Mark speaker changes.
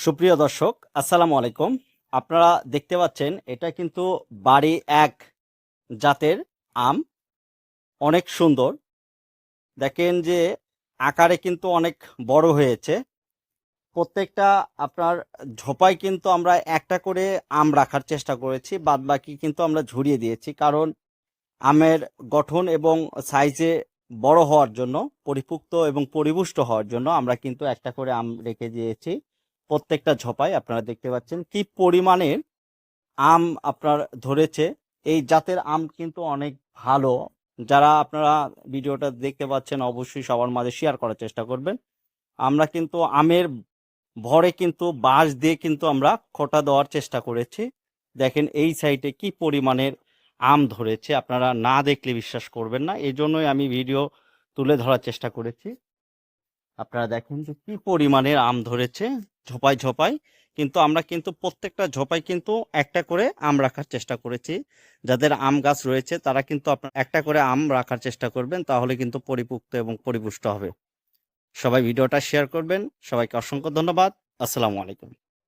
Speaker 1: সুপ্রিয় দর্শক, আসসালামু আলাইকুম। আপনারা দেখতে পাচ্ছেন এটা কিন্তু বাড়ি এক জাতের আম। অনেক সুন্দর। দেখেন যে আকারে কিন্তু অনেক বড় হয়েছে। প্রত্যেকটা আপনার ঝোপায় কিন্তু আমরা একটা করে আম রাখার চেষ্টা করেছি, বাদ বাকি কিন্তু আমরা ঝুরিয়ে দিয়েছি। কারণ আমের গঠন এবং সাইজে বড় হওয়ার জন্য, পরিপুক্ত এবং পরিপুষ্ট হওয়ার জন্য আমরা কিন্তু একটা করে আম রেখে দিয়েছি প্রত্যেকটা ঝোপায়। আপনারা দেখতে পাচ্ছেন কি পরিমাণের আম আপনার ধরেছে। এই জাতের আম কিন্তু অনেক ভালো। যারা আপনারা ভিডিওটা দেখতে পাচ্ছেন অবশ্যই সবার মাঝে শেয়ার করার চেষ্টা করবেন। আমরা কিন্তু আমের ভরে কিন্তু বাঁশ দিয়ে কিন্তু আমরা খোঁটা দেওয়ার চেষ্টা করেছি। দেখেন এই সাইডে কি পরিমাণের আম ধরেছে, আপনারা না দেখলে বিশ্বাস করবেন না। এই জন্যই আমি ভিডিও তুলে ধরার চেষ্টা করেছি। আপনারা দেখেন যে কি পরিমাণের আম ধরেছে ঝোপায় ঝোপায়। কিন্তু আমরা কিন্তু প্রত্যেকটা ঝোপায় কিন্তু একটা করে আম রাখার চেষ্টা করেছি। যাদের আম গাছ রয়েছে তারা কিন্তু আপনার একটা করে আম রাখার চেষ্টা করবেন, তাহলে কিন্তু পরিপুক্ত এবং পরিপুষ্ট হবে। সবাই ভিডিওটা শেয়ার করবেন। সবাইকে অসংখ্য ধন্যবাদ। আসসালামু আলাইকুম।